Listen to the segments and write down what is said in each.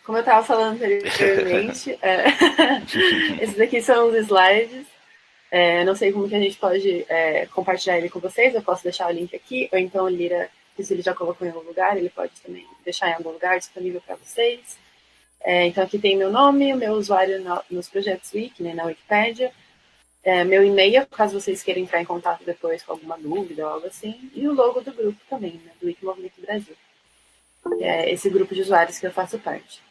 Como eu estava falando anteriormente, esses aqui são os slides. Não sei como que a gente pode compartilhar ele com vocês. Eu posso deixar o link aqui, ou então o Lira, se ele já colocou em algum lugar, ele pode também deixar em algum lugar disponível para vocês. Então aqui tem meu nome, meu usuário nos projetos Wiki, né, na Wikipédia, meu e-mail, caso vocês queiram entrar em contato depois com alguma dúvida ou algo assim, e o logo do grupo também, né, do Wiki Movimento Brasil, que é esse grupo de usuários que eu faço parte.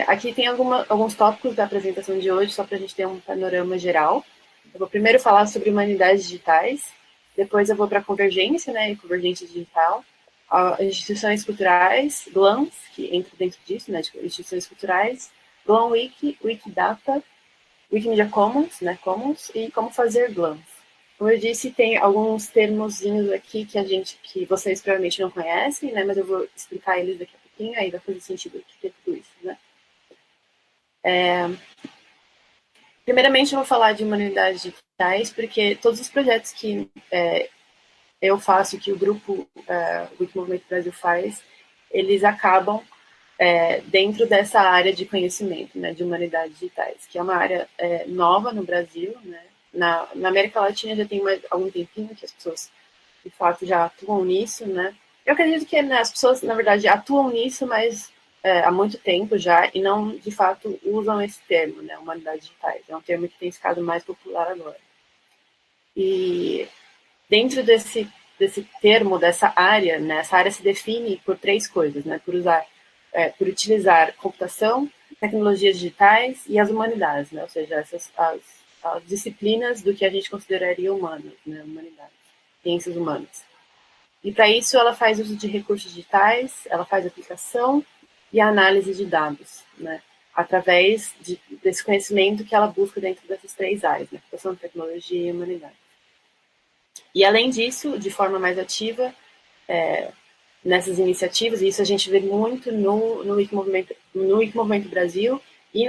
Aqui tem alguns tópicos da apresentação de hoje, só para a gente ter um panorama geral. Eu vou primeiro falar sobre humanidades digitais, depois eu vou para a convergência, né, e convergência digital, instituições culturais, GLAMs, que entra dentro disso, né, de instituições culturais, GLAM Wiki, Wikidata, Wikimedia Commons, né, Commons, e como fazer GLAMs. Como eu disse, tem alguns termozinhos aqui que vocês provavelmente não conhecem, né, mas eu vou explicar eles daqui a pouquinho, aí vai fazer sentido o que é tudo isso, né. Primeiramente, eu vou falar de humanidades digitais, porque todos os projetos que eu faço, que o grupo Wiki Movimento Brasil faz, eles acabam dentro dessa área de conhecimento, né, de humanidades digitais, que é uma área nova no Brasil, né. Na América Latina já tem algum tempinho que as pessoas, de fato, já atuam nisso, né. Eu acredito que, né, as pessoas, na verdade, atuam nisso, mas há muito tempo já, e não, de fato, usam esse termo, né, humanidades digitais. É um termo que tem ficado mais popular agora. E dentro desse termo, dessa área, né, essa área se define por três coisas, né, por utilizar computação, tecnologias digitais e as humanidades, né, ou seja, as disciplinas do que a gente consideraria humanas, né, humanidades, ciências humanas. E para isso ela faz uso de recursos digitais, ela faz aplicação e análise de dados, né? Através desse conhecimento que ela busca dentro dessas três áreas, né? Computação, tecnologia e humanidade. E além disso, de forma mais ativa, nessas iniciativas, e isso a gente vê muito no Wikimovimento Brasil e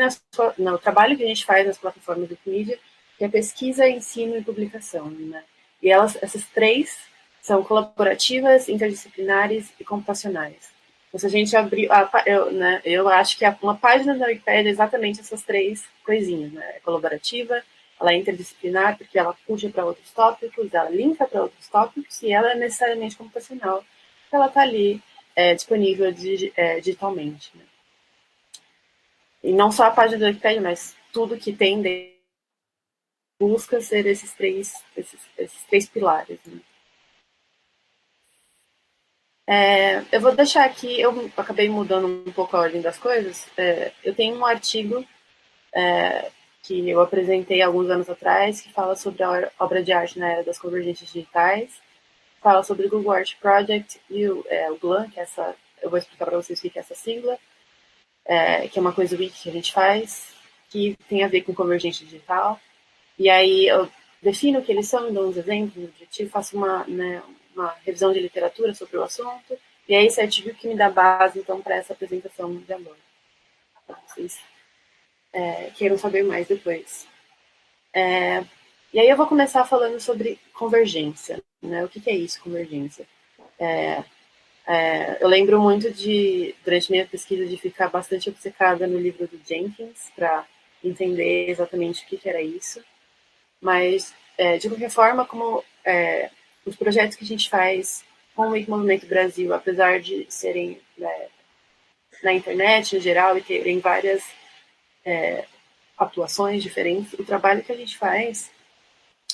no trabalho que a gente faz nas plataformas de mídia, que é pesquisa, ensino e publicação. Né? E essas três são colaborativas, interdisciplinares e computacionais. Então, se a gente abrir, eu acho que uma página da Wikipédia é exatamente essas três coisinhas. Né? É colaborativa, ela é interdisciplinar porque ela puxa para outros tópicos, ela linka para outros tópicos e ela é necessariamente computacional, ela está ali disponível digitalmente. Né? E não só a página do Wikipedia, mas tudo que tem busca ser esses três pilares. Né? Eu vou deixar aqui, eu acabei mudando um pouco a ordem das coisas. Eu tenho um artigo que eu apresentei alguns anos atrás, que fala sobre a obra de arte na era das convergências digitais, fala sobre o Google Art Project e o GLAM, que é essa, eu vou explicar para vocês o que é essa sigla, que é uma coisa wiki que a gente faz, que tem a ver com convergência digital. E aí eu defino o que eles são, dou uns exemplos, um objetivo, faço uma revisão de literatura sobre o assunto, e é esse artigo que me dá base, então, para essa apresentação de agora. Para vocês queiram saber mais depois. E aí eu vou começar falando sobre convergência. Né? O que é isso, convergência? Eu lembro muito durante minha pesquisa, de ficar bastante obcecada no livro do Jenkins, para entender exatamente o que era isso. Mas, de qualquer forma, como os projetos que a gente faz com o Wiki Movimento Brasil, apesar de serem na internet em geral e terem várias atuações diferentes, o trabalho que a gente faz,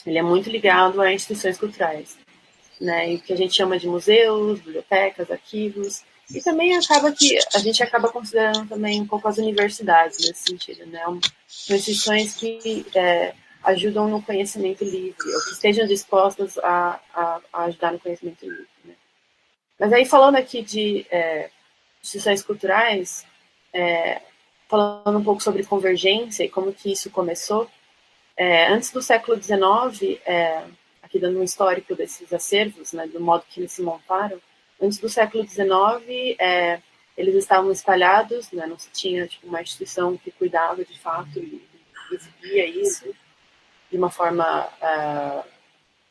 ele é muito ligado a instituições culturais, né, e que a gente chama de museus, bibliotecas, arquivos, e também acaba que a gente acaba considerando também um pouco as universidades nesse sentido, né, são instituições que ajudam no conhecimento livre, ou que estejam dispostas a ajudar no conhecimento livre. Né. Mas aí, falando aqui de instituições culturais, falando um pouco sobre convergência e como que isso começou, antes do século XIX, aqui dando um histórico desses acervos, né, do modo que eles se montaram, antes do século XIX, eles estavam espalhados, né, não se tinha uma instituição que cuidava de fato e exibia isso de uma forma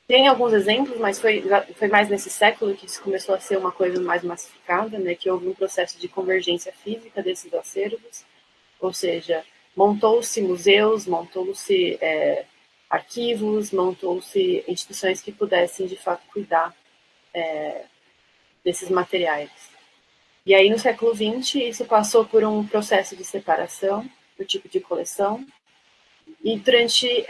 Tem alguns exemplos, mas foi mais nesse século que isso começou a ser uma coisa mais massificada, né, que houve um processo de convergência física desses acervos, ou seja, montou-se museus, montou-se arquivos, montou-se instituições que pudessem, de fato, cuidar desses materiais. E aí, no século XX, isso passou por um processo de separação do tipo de coleção. E durante,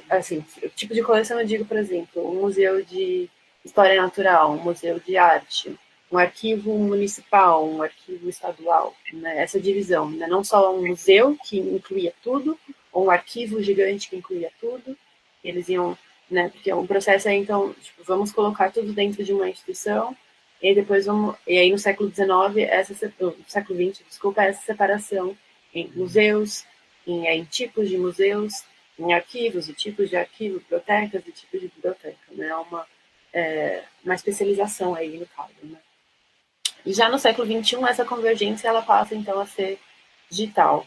assim, o tipo de coleção eu digo, por exemplo, um museu de história natural, um museu de arte, um arquivo municipal, um arquivo estadual, né? Essa divisão, né? Não só um museu que incluía tudo, ou um arquivo gigante que incluía tudo, eles iam, né? Porque o processo é, então, tipo, vamos colocar tudo dentro de uma instituição, e aí depois vamos, e aí no século XIX, no século XX, desculpa, essa separação em museus, em tipos de museus, em arquivos e tipos de arquivo, bibliotecas e tipos de biblioteca, né? Uma especialização aí no caso, né? E já no século XXI, essa convergência ela passa então a ser digital.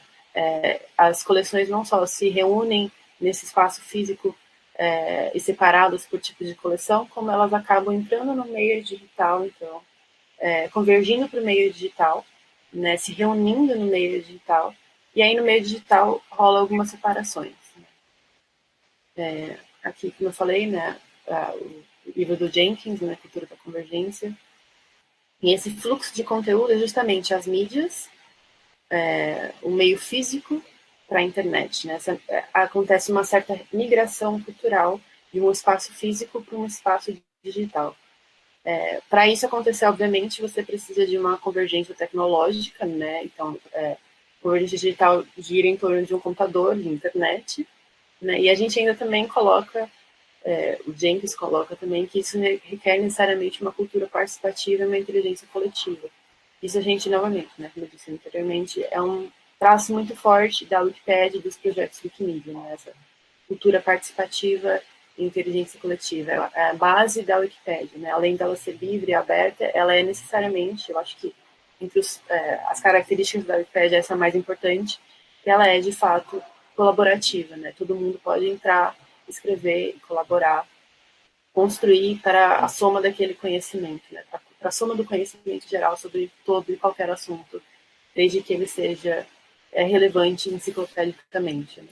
As coleções não só se reúnem nesse espaço físico e separadas por tipo de coleção, como elas acabam entrando no meio digital, então, convergindo para o meio digital, né, se reunindo no meio digital, e aí no meio digital rola algumas separações. Aqui, como eu falei, né, o livro do Jenkins, né, Cultura da Convergência, e esse fluxo de conteúdo é justamente as mídias, o meio físico para a internet. Né? Acontece uma certa migração cultural de um espaço físico para um espaço digital. Para isso acontecer, obviamente, você precisa de uma convergência tecnológica, né? Então, convergência digital gira em torno de um computador, de internet, né? E a gente ainda também coloca, o Jenkins coloca também que isso requer necessariamente uma cultura participativa e uma inteligência coletiva. Isso a gente, novamente, né, como eu disse anteriormente, é um traço muito forte da Wikipédia e dos projetos Wikimedia, né? Essa cultura participativa e inteligência coletiva. É a base da Wikipédia, né? Além dela ser livre e aberta, ela é necessariamente, eu acho que entre as características da Wikipédia, essa é a mais importante, que ela é, de fato, colaborativa, né? Todo mundo pode entrar, escrever e colaborar, construir para a soma daquele conhecimento, né? Para a soma do conhecimento geral sobre todo e qualquer assunto, desde que ele seja relevante enciclopedicamente. Né?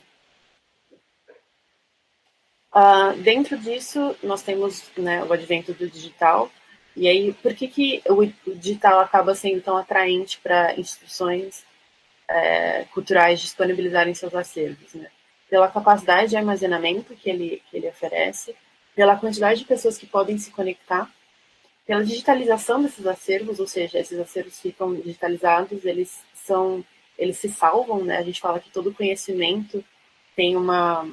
Dentro disso, nós temos, né, o advento do digital. E aí, por que o digital acaba sendo tão atraente para instituições culturais disponibilizarem seus acervos? Né? Pela capacidade de armazenamento que ele oferece, pela quantidade de pessoas que podem se conectar, pela digitalização desses acervos, ou seja, esses acervos ficam digitalizados, eles se salvam, né? A gente fala que todo conhecimento tem uma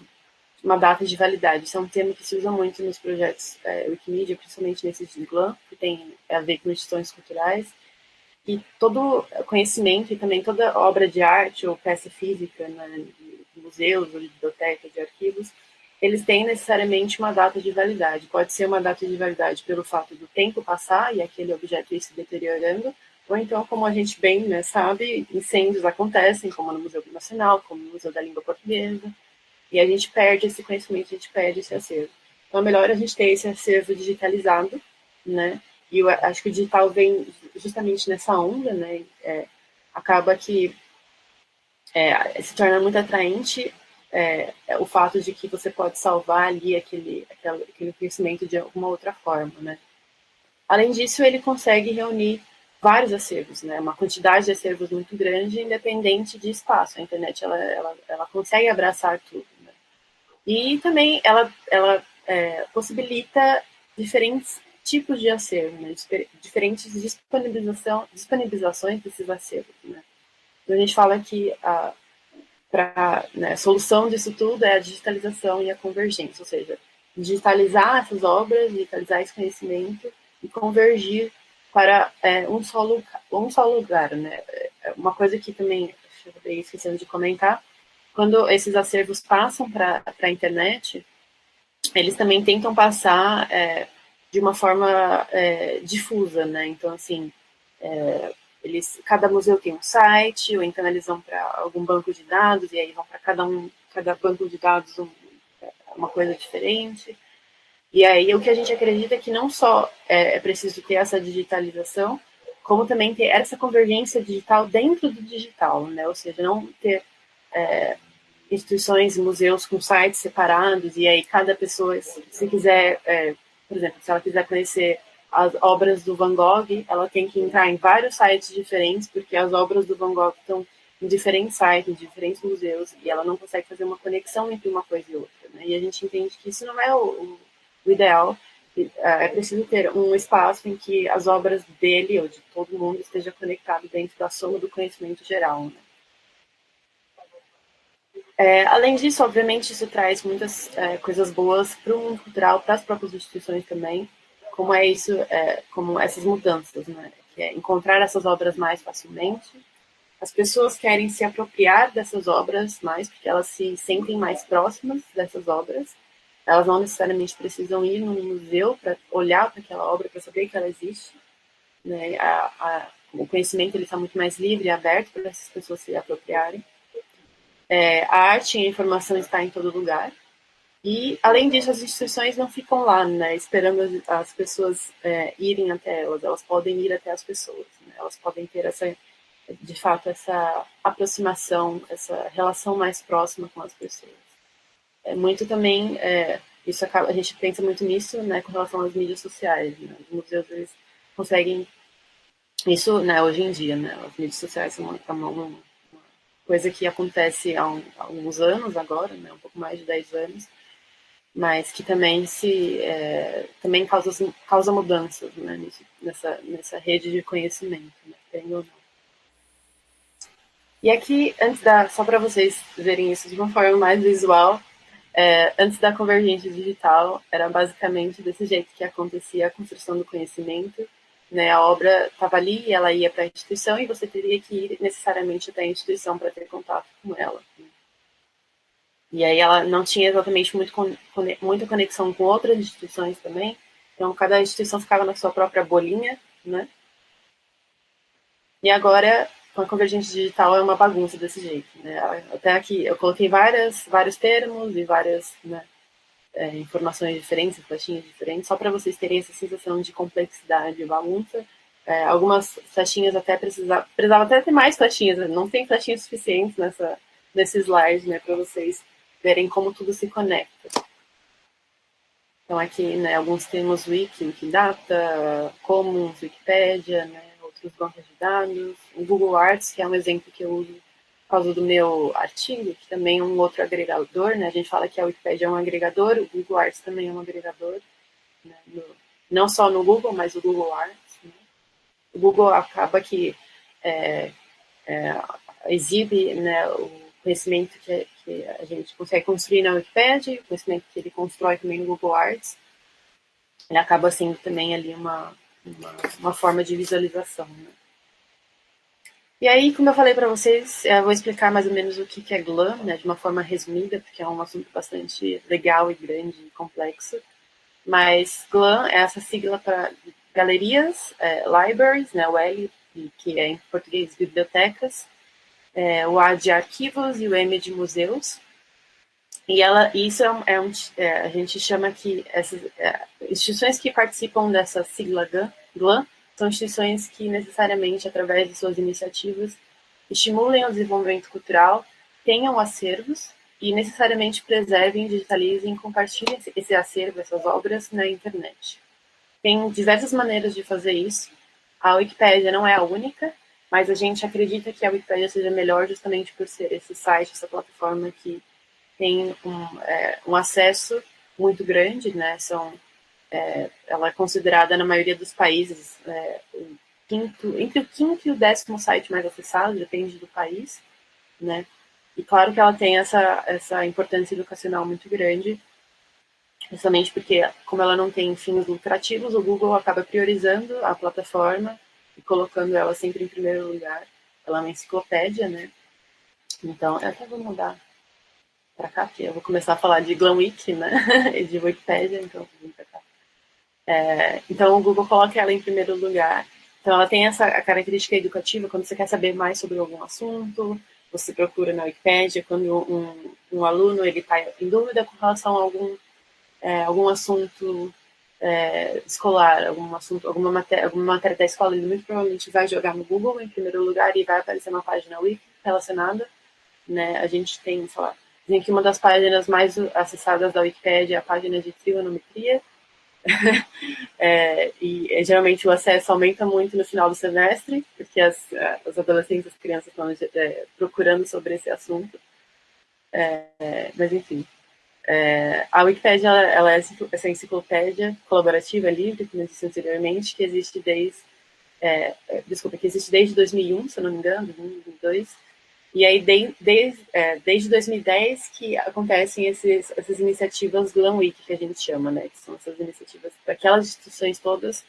data de validade. Isso é um termo que se usa muito nos projetos Wikimedia, principalmente nesses de GLAM, que tem a ver com instituições culturais. E todo conhecimento e também toda obra de arte ou peça física, né, de museus, ou de bibliotecas, de arquivos, eles têm necessariamente uma data de validade. Pode ser uma data de validade pelo fato do tempo passar e aquele objeto ir se deteriorando, ou então, como a gente bem, né, sabe, incêndios acontecem, como no Museu Nacional, como no Museu da Língua Portuguesa, e a gente perde esse conhecimento, a gente perde esse acervo. Então, é melhor a gente ter esse acervo digitalizado, né? E eu acho que o digital vem justamente nessa onda, né? Acaba que se torna muito atraente o fato de que você pode salvar ali aquele conhecimento de alguma outra forma, né? Além disso, ele consegue reunir vários acervos, né? Uma quantidade de acervos muito grande, independente de espaço. A internet ela consegue abraçar tudo. Né? E também ela possibilita diferentes tipos de acervo, né? Diferentes disponibilizações desses acervos. Né? Então a gente fala que a solução disso tudo é a digitalização e a convergência, ou seja, digitalizar essas obras, digitalizar esse conhecimento e convergir para um só lugar. Né? Uma coisa que também eu acabei esquecendo de comentar, quando esses acervos passam para a internet, eles também tentam passar de uma forma difusa, né? Então, assim, cada museu tem um site, ou então eles vão para algum banco de dados, e aí vão para cada banco de dados uma coisa diferente. E aí o que a gente acredita é que não só é preciso ter essa digitalização, como também ter essa convergência digital dentro do digital, né? Ou seja, não ter instituições, museus com sites separados, e aí cada pessoa, se quiser, por exemplo, se ela quiser conhecer as obras do Van Gogh, ela tem que entrar em vários sites diferentes, porque as obras do Van Gogh estão em diferentes sites, em diferentes museus, e ela não consegue fazer uma conexão entre uma coisa e outra. Né? E a gente entende que isso não é o ideal. É preciso ter um espaço em que as obras dele ou de todo mundo esteja conectado dentro da soma do conhecimento geral. Né? Além disso, obviamente, isso traz muitas coisas boas para o mundo cultural, para as próprias instituições também, como é isso, como essas mudanças, né? Que é encontrar essas obras mais facilmente. As pessoas querem se apropriar dessas obras mais, porque elas se sentem mais próximas dessas obras. Elas não necessariamente precisam ir no museu para olhar para aquela obra, para saber que ela existe. Né? O conhecimento está muito mais livre e aberto para essas pessoas se apropriarem. A arte e a informação está em todo lugar. E, além disso, as instituições não ficam lá, né, esperando as pessoas irem até elas. Elas podem ir até as pessoas. Né? Elas podem ter de fato, essa aproximação, essa relação mais próxima com as pessoas. Muito também, a gente pensa muito nisso, né, com relação às mídias sociais. Né? Os museus, eles conseguem isso, né, hoje em dia, né, as mídias sociais são uma coisa que acontece há alguns anos agora, né, um pouco mais de 10 anos, mas que também também causa mudanças, né, nessa rede de conhecimento, né, tem ou não. E aqui, só para vocês verem isso de uma forma mais visual, antes da convergência digital, era basicamente desse jeito que acontecia a construção do conhecimento. Né? A obra estava ali, ela ia para a instituição e você teria que ir necessariamente até a instituição para ter contato com ela. E aí ela não tinha exatamente muita conexão com outras instituições também. Então, cada instituição ficava na sua própria bolinha, né? E agora, com a convergência digital, é uma bagunça desse jeito. Né? Até aqui, eu coloquei vários termos e várias informações diferentes, flechinhas diferentes, só para vocês terem essa sensação de complexidade e bagunça. Algumas flechinhas até precisava até ter mais flechinhas, né? Não tem flechinhas suficientes nesse slide, né, para vocês verem como tudo se conecta. Então aqui, né, alguns termos wiki, Wikidata, Commons, Wikipédia, né, outros bancos de dados, o Google Arts, que é um exemplo que eu uso por causa do meu artigo, que também é um outro agregador, né, a gente fala que a Wikipédia é um agregador, o Google Arts também é um agregador, né, não só no Google, mas o Google Arts. Né. O Google acaba que exibe, né, o conhecimento que a gente consegue construir na Wikipédia, o conhecimento que ele constrói também no Google Arts, ele acaba sendo também ali uma forma de visualização. Né? E aí, como eu falei para vocês, eu vou explicar mais ou menos o que é GLAM, né, de uma forma resumida, porque é um assunto bastante legal e grande e complexo. Mas GLAM é essa sigla para galerias, libraries, né, o L, que é em português bibliotecas, o A de arquivos e o M de museus. E isso a gente chama que essas instituições que participam dessa sigla GLAM são instituições que necessariamente, através de suas iniciativas, estimulem o desenvolvimento cultural, tenham acervos e necessariamente preservem, digitalizem e compartilhem esse acervo, essas obras na internet. Tem diversas maneiras de fazer isso. A Wikipédia não é a única, mas a gente acredita que a Wikipédia seja melhor justamente por ser esse site, essa plataforma que tem um acesso muito grande, né? Ela é considerada na maioria dos países entre o quinto e o 10º site mais acessado, depende do país, né? E claro que ela tem essa importância educacional muito grande, justamente porque, como ela não tem fins lucrativos, o Google acaba priorizando a plataforma e colocando ela sempre em primeiro lugar. Ela é uma enciclopédia, né? Então, eu até vou mudar para cá, porque eu vou começar a falar de GlamWiki, né? E de Wikipedia, então eu vou vir para cá. Então, o Google coloca ela em primeiro lugar. Então, ela tem essa característica educativa quando você quer saber mais sobre algum assunto, você procura na Wikipédia, quando um aluno está em dúvida com relação a algum assunto escolar, alguma matéria da escola, ele muito provavelmente vai jogar no Google em primeiro lugar e vai aparecer uma página wiki relacionada, né? A gente tem, sei lá, dizem que uma das páginas mais acessadas da Wikipédia é a página de trigonometria, e geralmente o acesso aumenta muito no final do semestre, porque as adolescentes, as crianças estão procurando sobre esse assunto. Mas enfim, a Wikipédia ela é essa enciclopédia colaborativa livre, como eu disse anteriormente, que existe que existe desde 2001, se eu não me engano, 2002. E aí, desde 2010 que acontecem essas iniciativas Glam Week, que a gente chama, né? Que são essas iniciativas daquelas instituições todas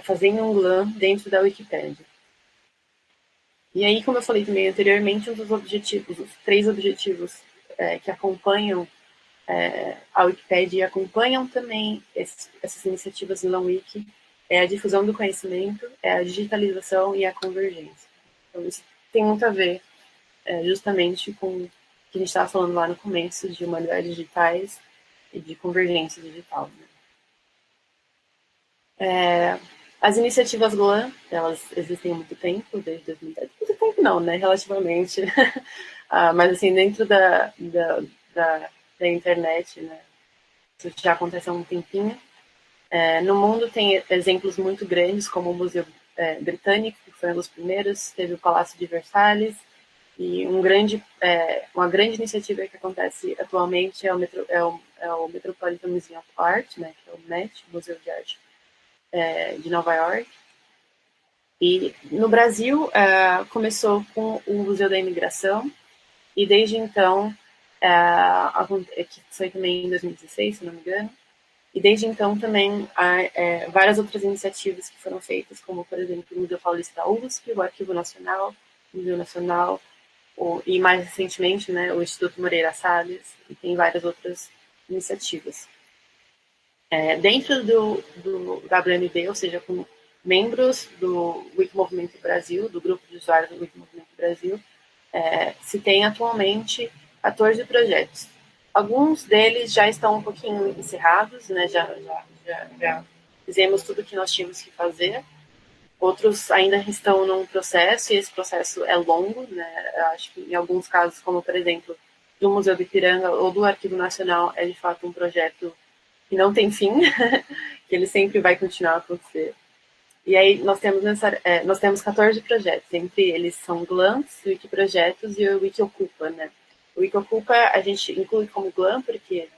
fazendo um Glam dentro da Wikipédia. E aí, como eu falei também anteriormente, um dos objetivos, os 3 objetivos que acompanham a Wikipédia e acompanham também essas iniciativas do Wiki é a difusão do conhecimento, é a digitalização e a convergência. Então, isso tem muito a ver justamente com o que a gente estava falando lá no começo de humanidades digitais e de convergência digital. Né? As iniciativas GLAM, elas existem há muito tempo, desde 2010. Muito tempo não, né? Relativamente. Mas, assim, dentro da internet, né? Isso já acontece há um tempinho. No mundo tem exemplos muito grandes, como o Museu Britânico, que foi um dos primeiros, teve o Palácio de Versalhes, e uma grande iniciativa que acontece atualmente é o Metropolitan Museum of Art, né, que é o MET, Museu de Arte de Nova York. E no Brasil começou com o Museu da Imigração, e desde então, que foi também em 2016, se não me engano, e desde então também há várias outras iniciativas que foram feitas, como, por exemplo, o Museu Paulista da USP, o Arquivo Nacional, o Museu Nacional, e mais recentemente, né, o Instituto Moreira Salles, e tem várias outras iniciativas. Dentro do WMB, ou seja, com membros do Wiki Movimento Brasil, do grupo de usuários do Wiki Movimento Brasil, se tem atualmente 14 projetos. Alguns deles já estão um pouquinho encerrados, né? Já fizemos tudo o que nós tínhamos que fazer. Outros ainda estão num processo, e esse processo é longo, né? Eu acho que em alguns casos, como por exemplo, do Museu do Ipiranga ou do Arquivo Nacional, é de fato um projeto que não tem fim, que ele sempre vai continuar a acontecer. E aí nós temos 14 projetos, entre eles são GLAMs, Wikiprojetos e o Wikiocupa, né? O Wikiocupa a gente inclui como GLAM porque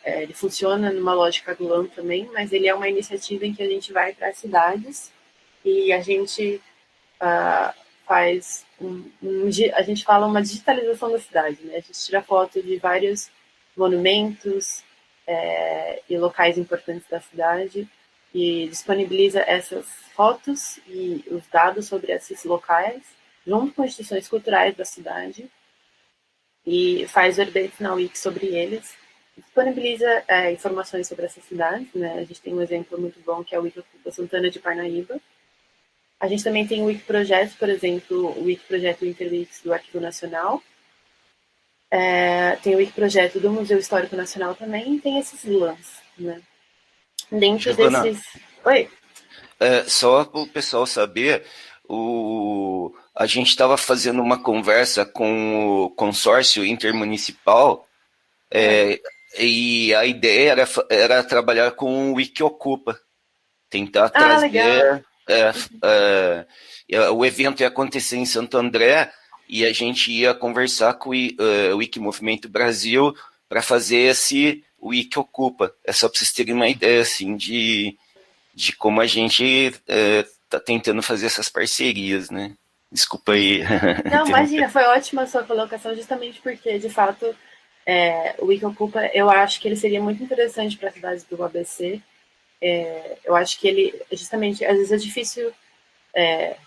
ele funciona numa lógica GLAM também, mas ele é uma iniciativa em que a gente vai para as cidades e a gente faz a gente fala uma digitalização da cidade, né? A gente tira foto de vários monumentos e locais importantes da cidade e disponibiliza essas fotos e os dados sobre esses locais junto com instituições culturais da cidade e faz verbetes na Wiki sobre eles, disponibiliza informações sobre essas cidades, né? A gente tem um exemplo muito bom que é o Wiki Santana de Parnaíba. A gente também tem o Wikiprojeto, por exemplo, o Wikiprojeto Interwix do Arquivo Nacional. Tem o Wikiprojeto do Museu Histórico Nacional também, e tem esses LANs, né? Dentro Giovana, desses... Oi? só para o pessoal saber, a gente estava fazendo uma conversa com o consórcio intermunicipal, é, e a ideia era trabalhar com o Wikiocupa, tentar Ah, legal. trazer. O evento ia acontecer em Santo André e a gente ia conversar com o Wiki Movimento Brasil para fazer esse Wiki Ocupa. É só para vocês terem uma ideia assim, de como a gente está tentando fazer essas parcerias, né? Desculpa aí Não, interromper. imagina, foi ótima a sua colocação, justamente porque, de fato, o Wiki Ocupa, eu acho que ele seria muito interessante para as cidades do ABC. Eu acho que ele, justamente, às vezes é difícil,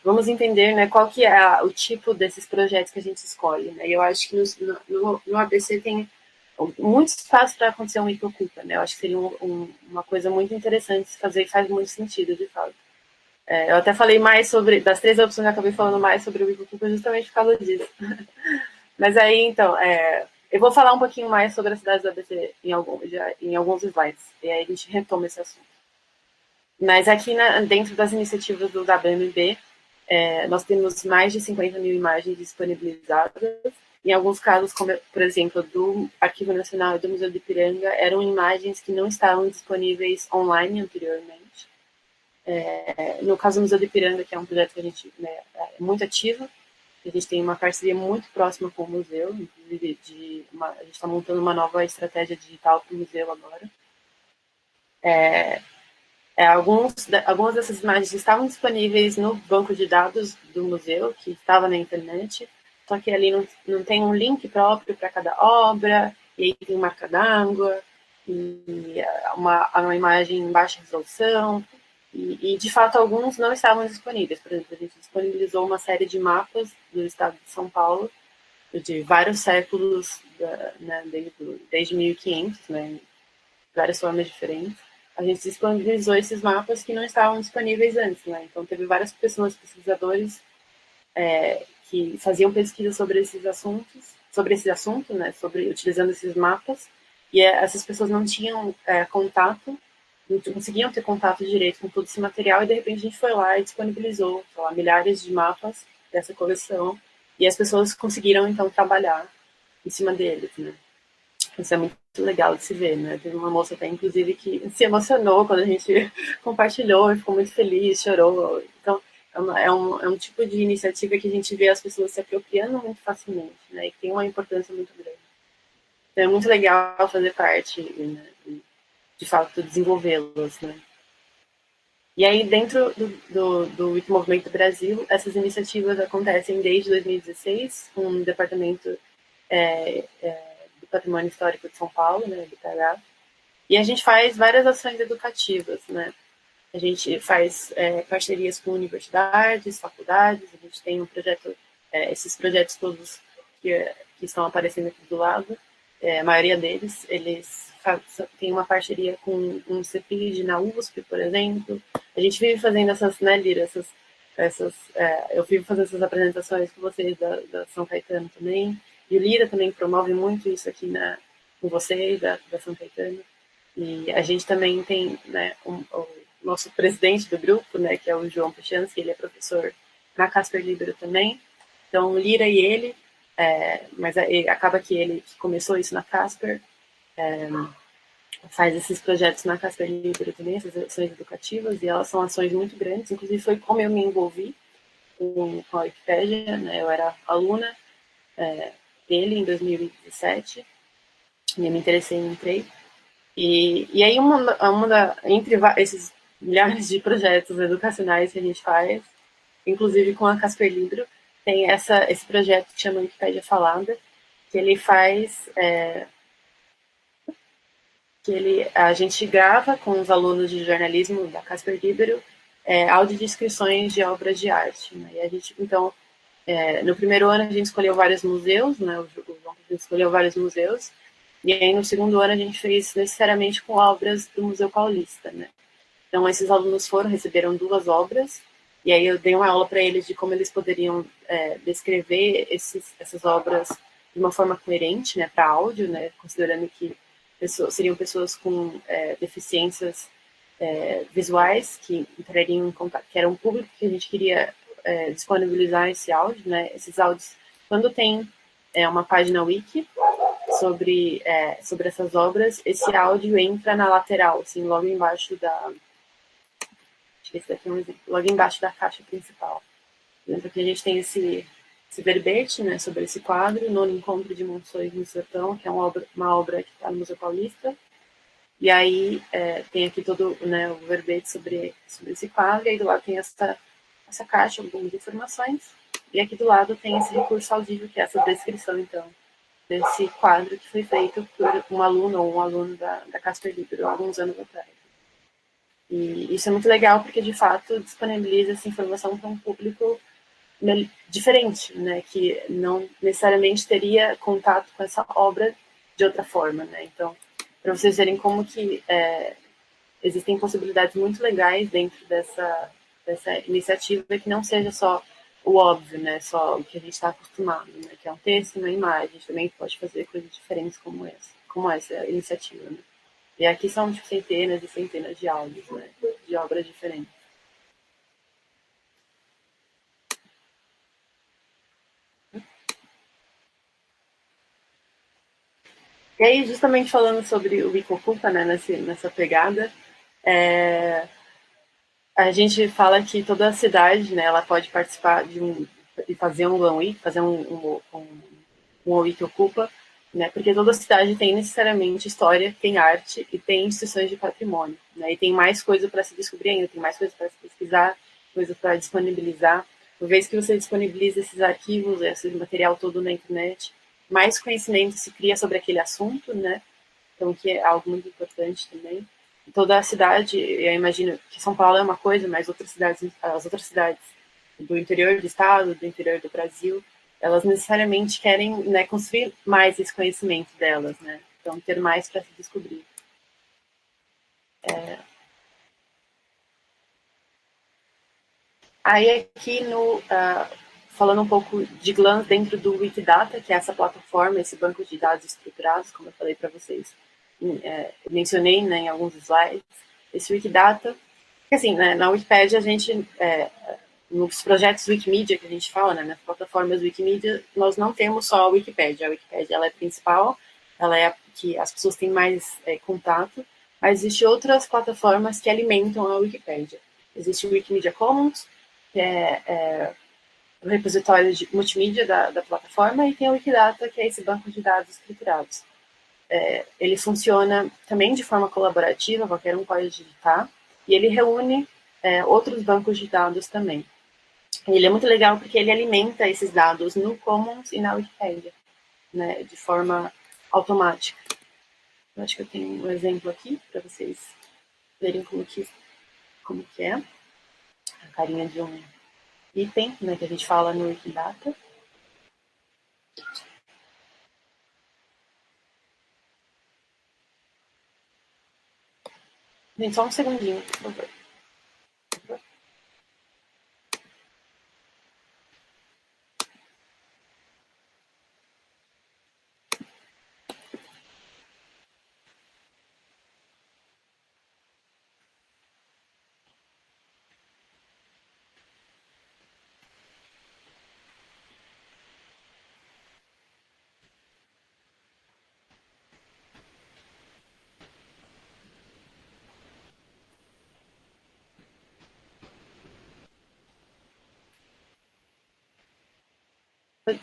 vamos entender, né, qual que é o tipo desses projetos que a gente escolhe, né? E eu acho que no ABC tem muito espaço para acontecer um Wiki Ocupa, né? Eu acho que seria uma coisa muito interessante se fazer e faz muito sentido, de fato. Eu até falei mais sobre, das 3 opções, eu acabei falando mais sobre o Wiki Ocupa justamente por causa disso. Mas aí, então, Eu vou falar um pouquinho mais sobre as cidades do ABC em alguns slides, e aí a gente retoma esse assunto. Mas aqui dentro das iniciativas do WMB, nós temos mais de 50 mil imagens disponibilizadas. Em alguns casos, como por exemplo, do Arquivo Nacional e do Museu do Ipiranga, eram imagens que não estavam disponíveis online anteriormente. No caso do Museu do Ipiranga, que é um projeto que a gente é muito ativo, a gente tem uma parceria muito próxima com o museu, inclusive a gente está montando uma nova estratégia digital para o museu agora. Algumas dessas imagens estavam disponíveis no banco de dados do museu, que estava na internet, só que ali não tem um link próprio para cada obra, e aí tem marca d'água, e uma imagem em baixa resolução, e de fato alguns não estavam disponíveis. Por exemplo, a gente disponibilizou uma série de mapas do estado de São Paulo, de vários séculos, né, desde 1500, né, várias formas diferentes. A gente disponibilizou esses mapas que não estavam disponíveis antes, né? Então teve várias pessoas, pesquisadores, que faziam pesquisa sobre esse assunto, né? Utilizando esses mapas, e essas pessoas não tinham contato, não conseguiam ter contato direito com todo esse material, e de repente a gente foi lá e disponibilizou, sei lá, milhares de mapas dessa coleção, e as pessoas conseguiram então trabalhar em cima deles, né? Isso é muito legal de se ver, né? Teve uma moça até, inclusive, que se emocionou quando a gente compartilhou e ficou muito feliz, chorou. Então, é um tipo de iniciativa que a gente vê as pessoas se apropriando muito facilmente, né? E que tem uma importância muito grande. Então, é muito legal fazer parte, né? E, de fato, desenvolvê-las, né? E aí, dentro do Wikimovimento Brasil, essas iniciativas acontecem desde 2016, com o departamento do Patrimônio Histórico de São Paulo, né, do PH, e a gente faz várias ações educativas, né? A gente faz parcerias com universidades, faculdades, a gente tem um projeto, esses projetos todos que estão aparecendo aqui do lado, a maioria deles, eles têm uma parceria com um CEPID na USP, por exemplo. A gente vive fazendo essas, né, Lira, eu vivo fazendo essas apresentações com vocês da São Caetano também, e o Lira também promove muito isso aqui com vocês, da São Caetano. E a gente também tem, né, o nosso presidente do grupo, né, que é o João Pechanski, ele é professor na Casper Libero também. Então, o Lira e ele, mas acaba que ele que começou isso na Casper, faz esses projetos na Casper Libero também, essas ações educativas, e elas são ações muito grandes. Inclusive, foi como eu me envolvi com a Wikipédia, né, eu era aluna dele em 2017, e eu me interessei e entrei. E aí, entre esses milhares de projetos educacionais que a gente faz, inclusive com a Casper Libro, tem esse projeto que chama Wikipédia Falada, que ele faz, a gente grava com os alunos de jornalismo da Casper Libero audiodescrições de obras de arte. Né? E a gente, então, no primeiro ano a gente escolheu vários museus, né? O João escolheu vários museus, e aí no segundo ano a gente fez necessariamente com obras do Museu Paulista, né? Então esses alunos receberam 2 obras, e aí eu dei uma aula para eles de como eles poderiam descrever essas obras de uma forma coerente, né, para áudio, né, considerando que seriam pessoas com deficiências visuais que entrariam em contato, que era um público que a gente queria disponibilizar esse áudio, né? Esses áudios, quando tem uma página wiki sobre essas obras, esse áudio entra na lateral, assim, logo embaixo acho que esse daqui é um exemplo, logo embaixo da caixa principal. Então aqui a gente tem esse verbete, né, sobre esse quadro, Nono Encontro de Monções no Sertão, que é uma obra que está no Museu Paulista. E aí tem aqui todo, né, o verbete sobre esse quadro, e aí do lado tem essa caixa, algumas informações, e aqui do lado tem esse recurso audível, que é essa descrição, então, desse quadro que foi feito por um aluno ou um aluno da Casper Libero há alguns anos atrás. E isso é muito legal porque, de fato, disponibiliza essa informação para um público diferente, né, que não necessariamente teria contato com essa obra de outra forma, né? Então, para vocês verem como que existem possibilidades muito legais dentro dessa iniciativa, que não seja só o óbvio, né? Só o que a gente está acostumado, né? Que é um texto e uma imagem. A gente também pode fazer coisas diferentes como essa iniciativa, né? E aqui são tipo, centenas e centenas de áudios, né? De obras diferentes. E aí, justamente falando sobre o Bicocupa, né, nessa pegada, é, a gente fala que toda a cidade, né, ela pode participar de fazer um One Week, fazer um Week Ocupa, né, porque toda cidade tem necessariamente história, tem arte e tem instituições de patrimônio, né, e tem mais coisa para se descobrir ainda, tem mais coisa para se pesquisar, coisa para disponibilizar. Uma vez que você disponibiliza esses arquivos, esse material todo na internet, mais conhecimento se cria sobre aquele assunto, né, então que é algo muito importante também. Toda a cidade, eu imagino que São Paulo é uma coisa, mas as outras cidades do interior do estado, do interior do Brasil, elas necessariamente querem, né, construir mais esse conhecimento delas, né? Então ter mais para se descobrir. Aí aqui falando um pouco de GLANS dentro do Wikidata, que é essa plataforma, esse banco de dados estruturados, como eu falei para vocês, mencionei, né, em alguns slides, esse Wikidata, que assim, né, na Wikipédia a gente, nos projetos Wikimedia que a gente fala, né, nas plataformas Wikimedia, nós não temos só a Wikipédia. A Wikipédia ela é principal, ela é a que as pessoas têm mais contato, mas existem outras plataformas que alimentam a Wikipédia. Existe o Wikimedia Commons, que é o repositório de multimídia da plataforma, e tem o Wikidata, que é esse banco de dados estruturados. Ele funciona também de forma colaborativa, qualquer um pode digitar, e ele reúne outros bancos de dados também. Ele é muito legal porque ele alimenta esses dados no Commons e na Wikipedia, né, de forma automática. Eu acho que eu tenho um exemplo aqui para vocês verem como que é a carinha de um item, né, que a gente fala no Wikidata. Gente, só um segundinho, por favor.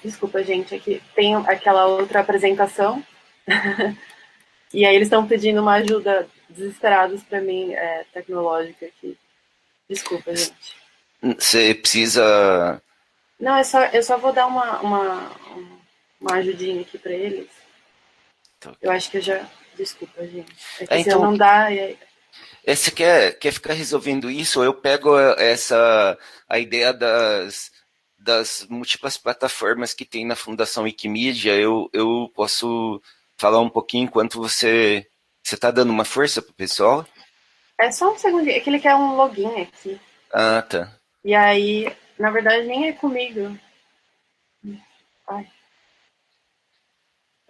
Desculpa, gente, aqui tem aquela outra apresentação. E aí eles estão pedindo uma ajuda desesperados para mim, tecnológica aqui. Desculpa, gente. Você precisa. Não, eu só vou dar uma ajudinha aqui para eles. Tá, Eu ok. acho que eu já. Desculpa, gente. É que se eu Então, não dá. você quer ficar resolvendo isso? Eu pego a ideia das múltiplas plataformas que tem na Fundação Wikimedia, eu posso falar um pouquinho enquanto você está dando uma força pro pessoal? É só um segundinho. É que ele quer um login aqui. Ah, tá. E aí, na verdade, nem é comigo. Ai,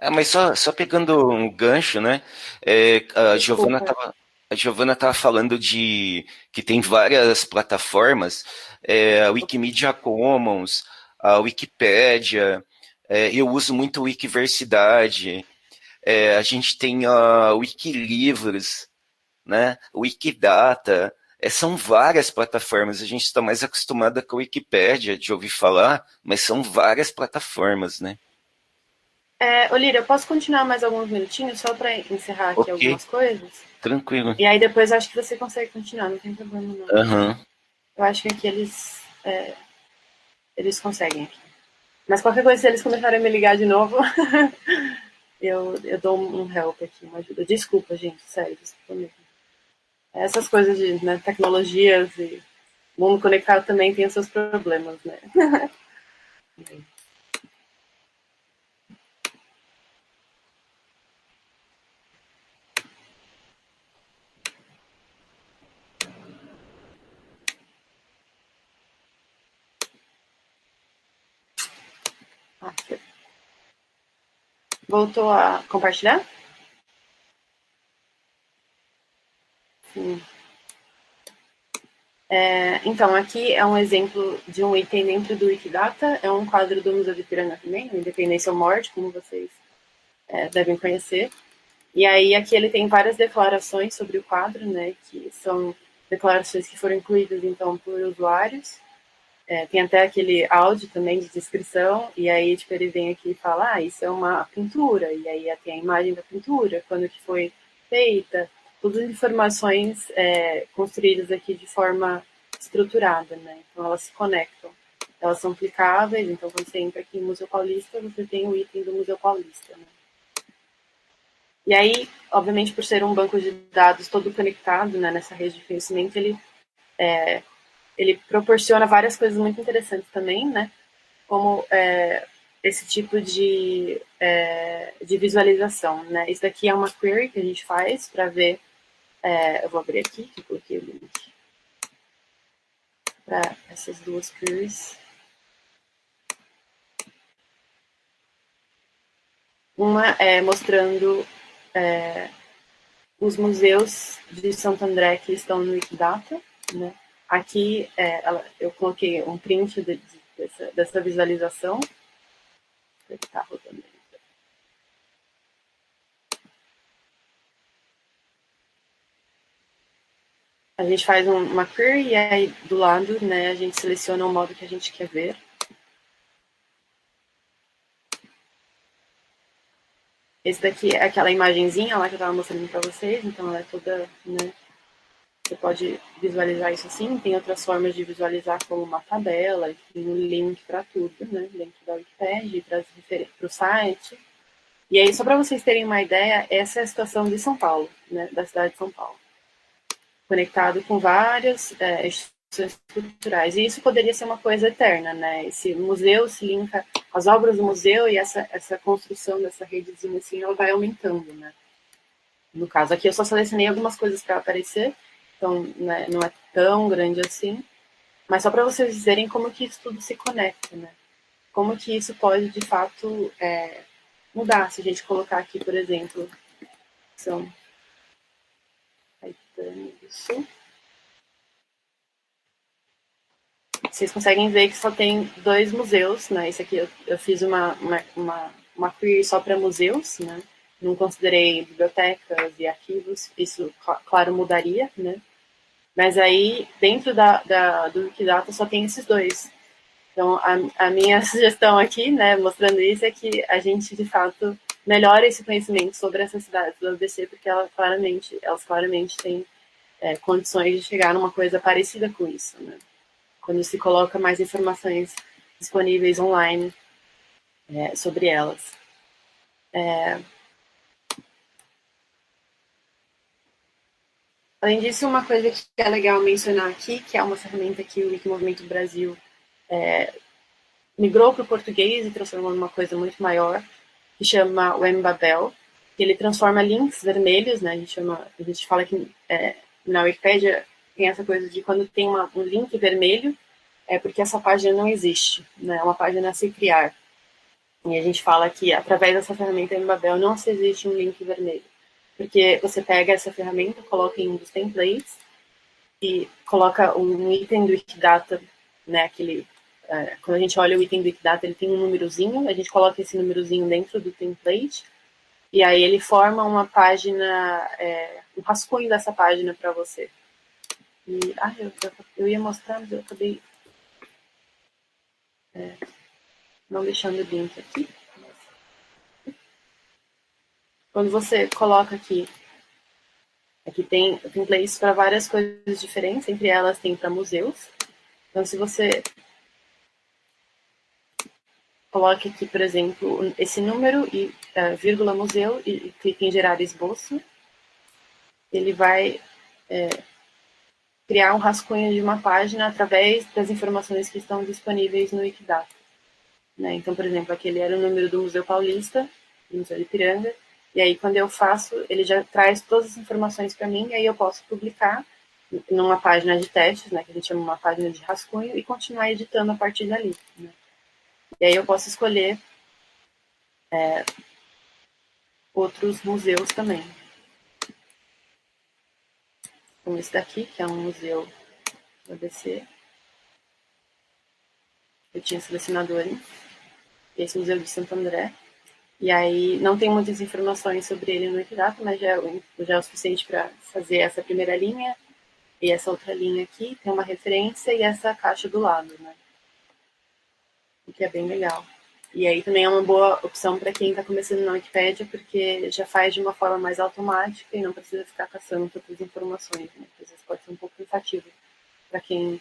Ah, mas só pegando um gancho, né? É, desculpa. A Giovana tava falando de que tem várias plataformas, a Wikimedia Commons, a Wikipédia, eu uso muito o Wikiversidade, a gente tem a Wikilivros, né? Wikidata, são várias plataformas. A gente está mais acostumada com a Wikipédia, de ouvir falar, mas são várias plataformas, né? Olira, eu posso continuar mais alguns minutinhos só para encerrar aqui Ok, algumas coisas? tranquilo. E aí depois acho que você consegue continuar, não tem problema não. Aham. Eu acho que aqui eles conseguem aqui. Mas qualquer coisa, se eles começarem a me ligar de novo, eu dou um help aqui, uma ajuda. Desculpa, gente, sério, desculpa mesmo. Essas coisas de né, tecnologias e mundo conectado também tem os seus problemas, né? Voltou a compartilhar? Sim. Então, aqui é um exemplo de um item dentro do Wikidata, é um quadro do Museu de Ipiranga também, o Independência ou Morte, como vocês devem conhecer. E aí aqui ele tem várias declarações sobre o quadro, né, que são declarações que foram incluídas, então, por usuários. Tem até aquele áudio também de descrição, e aí tipo, ele vem aqui e fala, isso é uma pintura, e aí tem a imagem da pintura, quando que foi feita, todas as informações construídas aqui de forma estruturada, né? Então elas se conectam, elas são clicáveis, então quando você entra aqui no Museu Paulista, você tem o item do Museu Paulista, né? E aí, obviamente, por ser um banco de dados todo conectado, né, nessa rede de conhecimento, ele proporciona várias coisas muito interessantes também, né? Como esse tipo de visualização, né? Isso daqui é uma query que a gente faz para ver. Eu vou abrir aqui, que eu coloquei o link para essas duas queries. Uma é mostrando os museus de Santo André que estão no Wikidata, né? Aqui eu coloquei um print dessa visualização. Ele está rodando aí. A gente faz uma query e aí do lado, né, a gente seleciona o modo que a gente quer ver. Esse daqui é aquela imagenzinha lá que eu estava mostrando para vocês, então ela é toda, né, você pode visualizar isso assim. Tem outras formas de visualizar como uma tabela, tem um link para tudo, né, dentro da Wikipedia, para o site. E aí, só para vocês terem uma ideia, essa é a situação de São Paulo, né, da cidade de São Paulo, conectado com várias instituições culturais. E isso poderia ser uma coisa eterna, né? Esse museu se linka às obras do museu e essa construção dessa redezinha assim, ela vai aumentando, né? No caso aqui eu só selecionei algumas coisas para aparecer, então né, não é tão grande assim, mas só para vocês dizerem como que isso tudo se conecta, né? Como que isso pode de fato mudar. Se a gente colocar aqui, por exemplo, São Caetano do Sul, vocês conseguem ver que só tem 2 museus, né? Esse aqui eu fiz uma query só para museus, né? Não considerei bibliotecas e arquivos, isso, claro, mudaria, né? Mas aí, dentro do Wikidata, só tem esses 2. Então, a minha sugestão aqui, né, mostrando isso, é que a gente, de fato, melhore esse conhecimento sobre essas cidades do ABC, porque elas claramente têm condições de chegar numa coisa parecida com isso, né? Quando se coloca mais informações disponíveis online sobre elas. Além disso, uma coisa que é legal mencionar aqui, que é uma ferramenta que o Wikimovimento Brasil migrou para o português e transformou numa coisa muito maior, que chama o Embabel, que ele transforma links vermelhos, né? A gente fala que na Wikipedia tem essa coisa de quando tem um link vermelho, é porque essa página não existe, né? É uma página a se criar. E a gente fala que através dessa ferramenta Embabel não se existe um link vermelho, porque você pega essa ferramenta, coloca em um dos templates e coloca um item do Wikidata, né? Quando a gente olha o item do Wikidata, ele tem um númerozinho, a gente coloca esse númerozinho dentro do template e aí ele forma uma página, um rascunho dessa página para você. E eu ia mostrar, mas eu acabei não deixando o link aqui. Quando você coloca aqui tem templates para várias coisas diferentes, entre elas tem para museus. Então, se você coloca aqui, por exemplo, esse número e vírgula museu e clica em gerar esboço, ele vai criar um rascunho de uma página através das informações que estão disponíveis no Wikidata. Né? Então, por exemplo, aquele era o número do Museu Paulista, do Museu de Ipiranga, e aí quando eu faço, ele já traz todas as informações para mim, e aí eu posso publicar numa página de testes, né, que a gente chama uma página de rascunho, e continuar editando a partir dali. Né? E aí eu posso escolher outros museus também. Como esse daqui, que é um museu do ABC. Eu tinha selecionado antes. Esse Museu de Santo André. E aí não tem muitas informações sobre ele no Wikidata, mas já é o suficiente para fazer essa primeira linha e essa outra linha aqui, tem uma referência e essa caixa do lado, né? O que é bem legal. E aí também é uma boa opção para quem está começando na Wikipédia, porque já faz de uma forma mais automática e não precisa ficar caçando todas as informações, né? Às vezes pode ser um pouco cansativo para quem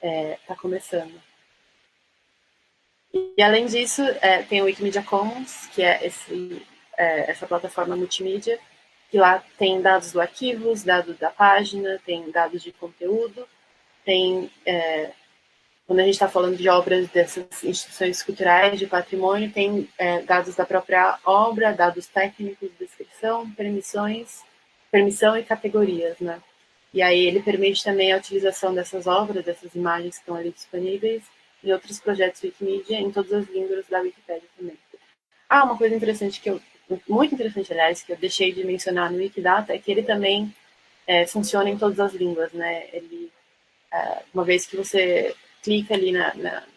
está começando. E além disso, tem o Wikimedia Commons, que é essa plataforma multimídia, que lá tem dados do arquivo, dados da página, tem dados de conteúdo, tem, quando a gente está falando de obras dessas instituições culturais, de patrimônio, tem dados da própria obra, dados técnicos, descrição, permissão e categorias, né? E aí ele permite também a utilização dessas obras, dessas imagens que estão ali disponíveis, e outros projetos Wikimedia em todas as línguas da Wikipédia também. Uma coisa interessante muito interessante, aliás, que eu deixei de mencionar no Wikidata é que ele também funciona em todas as línguas, né? Ele, uma vez que você clica ali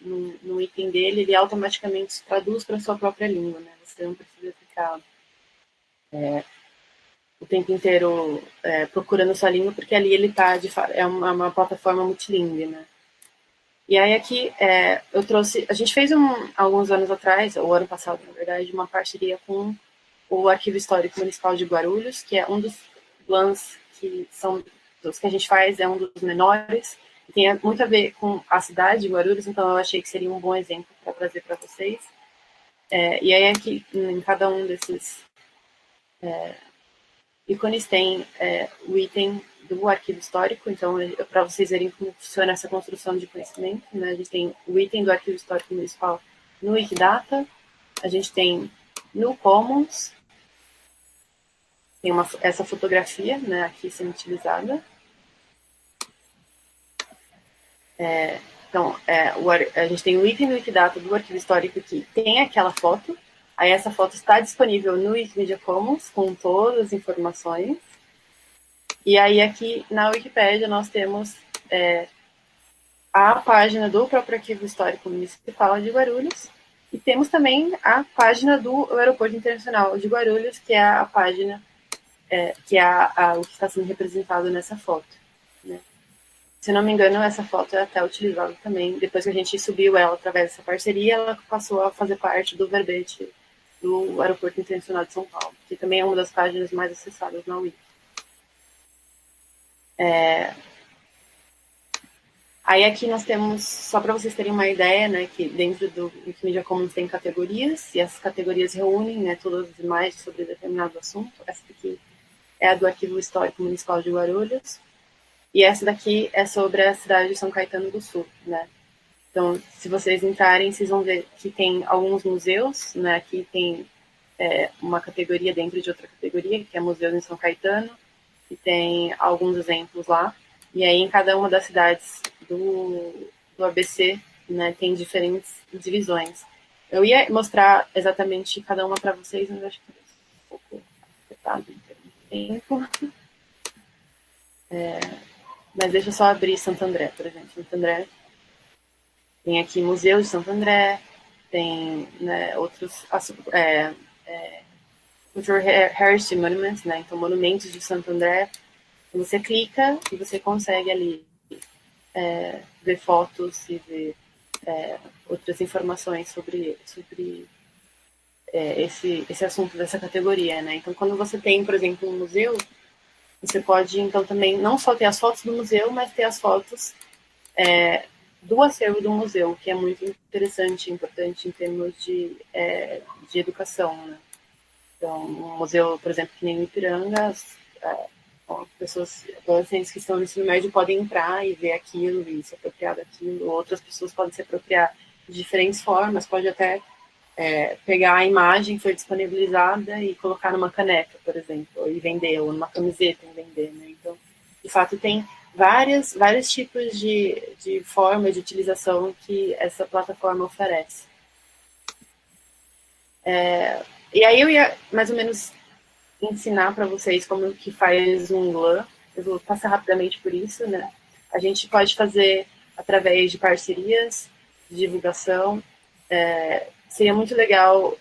no item dele, ele automaticamente traduz para a sua própria língua, né? Você não precisa ficar o tempo inteiro procurando sua língua, porque ali ele tá é uma plataforma multilingüe, né? E aí aqui eu trouxe, a gente fez alguns anos atrás, ou ano passado, na verdade, uma parceria com o Arquivo Histórico Municipal de Guarulhos, que é um dos plans que são dos que a gente faz, é um dos menores, e tem muito a ver com a cidade de Guarulhos, então eu achei que seria um bom exemplo para trazer para vocês. E aí aqui, em cada um desses ícones tem o item do arquivo histórico, então para vocês verem como funciona essa construção de conhecimento, né? A gente tem o item do arquivo histórico municipal no Wikidata, a gente tem no Commons, tem essa fotografia, né, aqui sendo utilizada. Então, a gente tem o item do Wikidata do arquivo histórico que tem aquela foto, aí essa foto está disponível no Wikimedia Commons com todas as informações. E aí aqui na Wikipédia nós temos a página do próprio Arquivo Histórico Municipal de Guarulhos e temos também a página do Aeroporto Internacional de Guarulhos, que é a página que é o que está sendo representado nessa foto, né? Se não me engano, essa foto é até utilizada também. Depois que a gente subiu ela através dessa parceria, ela passou a fazer parte do verbete do Aeroporto Internacional de São Paulo, que também é uma das páginas mais acessadas na Wiki. Aí aqui nós temos, só para vocês terem uma ideia, né, que dentro do Wikimedia Commons tem categorias, e essas categorias reúnem, né, todas as imagens sobre determinado assunto. Essa aqui é a do Arquivo Histórico Municipal de Guarulhos, e essa daqui é sobre a cidade de São Caetano do Sul, né. Então, se vocês entrarem, vocês vão ver que tem alguns museus, né, aqui tem uma categoria dentro de outra categoria, que é Museus em São Caetano, e tem alguns exemplos lá. E aí, em cada uma das cidades do ABC, né, tem diferentes divisões. Eu ia mostrar exatamente cada uma para vocês, mas acho que é um pouco apertado em tempo. Mas deixa eu só abrir Santo André, por exemplo. Santo André tem aqui Museu de Santo André, tem, né, outros Cultural Heritage Monuments, né, então monumentos de Santo André. Você clica e você consegue ali ver fotos e ver outras informações sobre esse assunto dessa categoria, né? Então, quando você tem, por exemplo, um museu, você pode, então, também não só ter as fotos do museu, mas ter as fotos do acervo do museu, que é muito interessante e importante em termos de educação, né? Então, um museu, por exemplo, que nem o Ipiranga, pessoas, adolescentes que estão no ensino médio podem entrar e ver aquilo e se apropriar daquilo. Outras pessoas podem se apropriar de diferentes formas, pode até pegar a imagem que foi disponibilizada e colocar numa caneca, por exemplo, e vender, ou numa camiseta e vender, né? Então, de fato, tem vários tipos de forma de utilização que essa plataforma oferece. E aí eu ia mais ou menos ensinar para vocês como que faz um GLAM. Eu vou passar rapidamente por isso, né? A gente pode fazer através de parcerias, de divulgação. Seria muito legal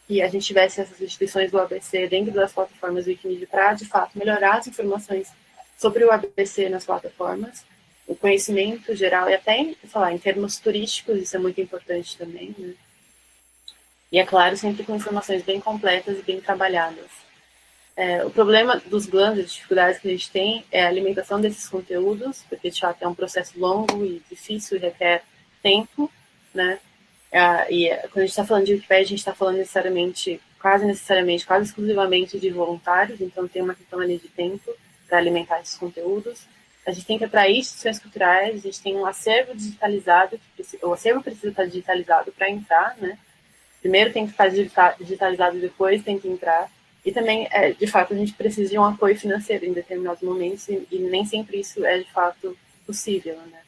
que a gente tivesse essas instituições do ABC dentro das plataformas Wikimedia para, de fato, melhorar as informações sobre o ABC nas plataformas, o conhecimento geral e até, sei lá, em termos turísticos, isso é muito importante também, né? E, é claro, sempre com informações bem completas e bem trabalhadas. O problema dos GLAMs, as dificuldades que a gente tem, é a alimentação desses conteúdos, porque, de fato, é um processo longo e difícil e requer tempo, né? Quando a gente está falando de Wikipedia, a gente está falando quase necessariamente, quase exclusivamente de voluntários, então tem uma questão ali de tempo para alimentar esses conteúdos. A gente tem que atrair instituições culturais, a gente tem um acervo digitalizado, o acervo precisa estar digitalizado para entrar, né? Primeiro tem que estar digitalizado, depois tem que entrar. E também, de fato, a gente precisa de um apoio financeiro em determinados momentos e nem sempre isso é, de fato, possível, né?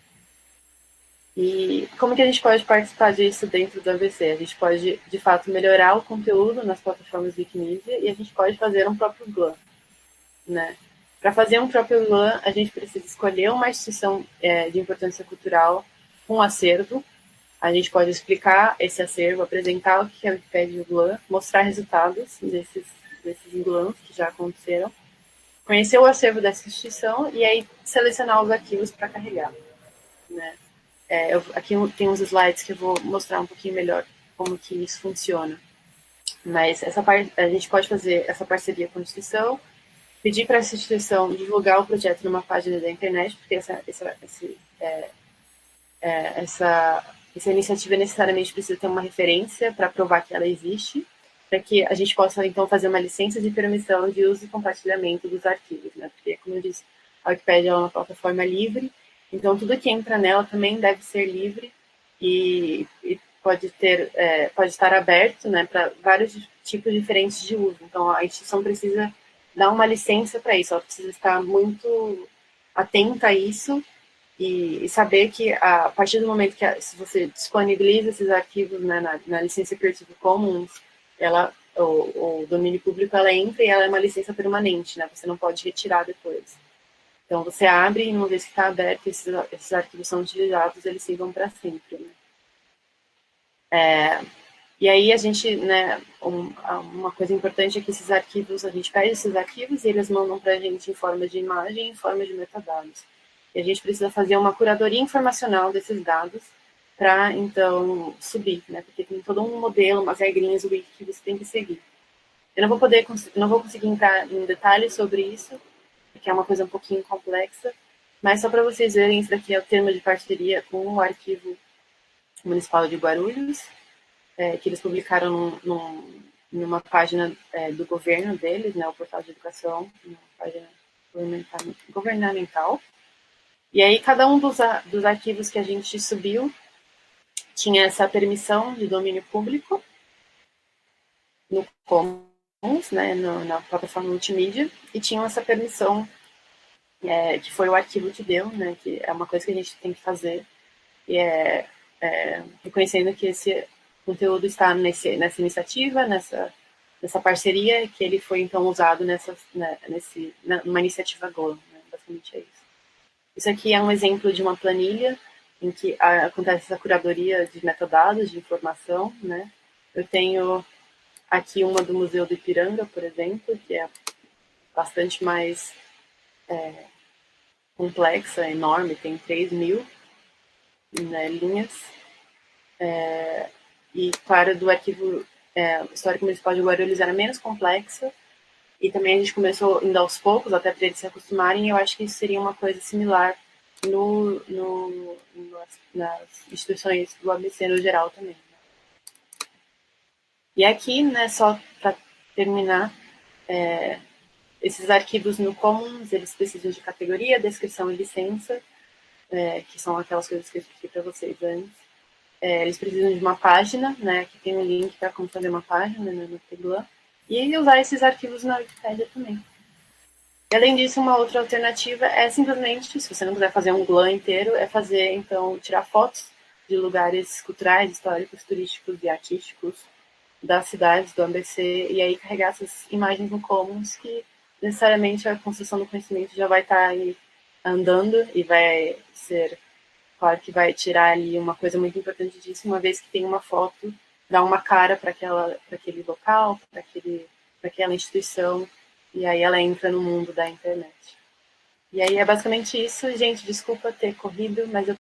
E como que a gente pode participar disso dentro do ABC? A gente pode, de fato, melhorar o conteúdo nas plataformas Wikimedia e a gente pode fazer um próprio GLAM, né? Para fazer um próprio GLAM, a gente precisa escolher uma instituição de importância cultural com acervo. A gente pode explicar esse acervo, apresentar o que é o Wikipedia e o GLAM, mostrar resultados desses GLAMs que já aconteceram, conhecer o acervo dessa instituição e aí selecionar os arquivos para carregar, né? Aqui tem uns slides que eu vou mostrar um pouquinho melhor como que isso funciona. Mas a gente pode fazer essa parceria com a instituição, pedir para essa instituição divulgar o projeto numa página da internet, porque essa iniciativa necessariamente precisa ter uma referência para provar que ela existe, para que a gente possa, então, fazer uma licença de permissão de uso e compartilhamento dos arquivos, né? Porque, como eu disse, a Wikipédia é uma plataforma livre, então tudo que entra nela também deve ser livre e pode estar aberto, né, para vários tipos diferentes de uso. Então, a instituição precisa dar uma licença para isso, ela precisa estar muito atenta a isso e saber que a partir do momento que se você disponibiliza esses arquivos, né, na licença Creative Commons, o domínio público ela entra e ela é uma licença permanente, né? Você não pode retirar depois. Então você abre e uma vez que está aberto, esses arquivos são utilizados, eles ficam para sempre, né? E aí a gente, né, uma coisa importante é que esses arquivos, a gente pede esses arquivos e eles mandam para a gente em forma de imagem, em forma de metadados. E a gente precisa fazer uma curadoria informacional desses dados para, então, subir, né, porque tem todo um modelo, umas regrinhas do Wiki que você tem que seguir. Eu não vou conseguir entrar em detalhes sobre isso, porque é uma coisa um pouquinho complexa, mas só para vocês verem, isso daqui é o termo de parceria com o Arquivo Municipal de Guarulhos, que eles publicaram numa página do governo deles, né, o portal de educação, uma página governamental. E aí cada um dos arquivos que a gente subiu tinha essa permissão de domínio público no Commons, né, na plataforma multimídia, e tinham essa permissão que foi o arquivo que deu, né, que é uma coisa que a gente tem que fazer, e reconhecendo que esse conteúdo está nessa iniciativa, nessa parceria, que ele foi então usado numa iniciativa Go, né? Basicamente é isso. Isso aqui é um exemplo de uma planilha em que acontece essa curadoria de metadados, de informação, né? Eu tenho aqui uma do Museu do Ipiranga, por exemplo, que é bastante mais complexa, enorme, tem 3.000, né, linhas. E, claro, do arquivo histórico municipal de Guarulhos era menos complexa, e também a gente começou indo aos poucos, até para eles se acostumarem, e eu acho que isso seria uma coisa similar nas instituições do ABC no geral também. E aqui, né, só para terminar, esses arquivos no Commons, eles precisam de categoria, descrição e licença, que são aquelas coisas que eu expliquei para vocês antes. Eles precisam de uma página, né? Aqui tem um link para como fazer uma página, né, no Teglan, e usar esses arquivos na Wikipedia também. E, além disso, uma outra alternativa é simplesmente, se você não quiser fazer um GLAM inteiro, é fazer, então, tirar fotos de lugares culturais, históricos, turísticos e artísticos das cidades do ABC, e aí carregar essas imagens no Commons, que necessariamente a construção do conhecimento já vai estar aí andando e vai ser, claro que vai tirar ali uma coisa muito importante disso, uma vez que tem uma foto, dá uma cara para aquele local, para aquela instituição, e aí ela entra no mundo da internet. E aí é basicamente isso, gente. Desculpa ter corrido, mas eu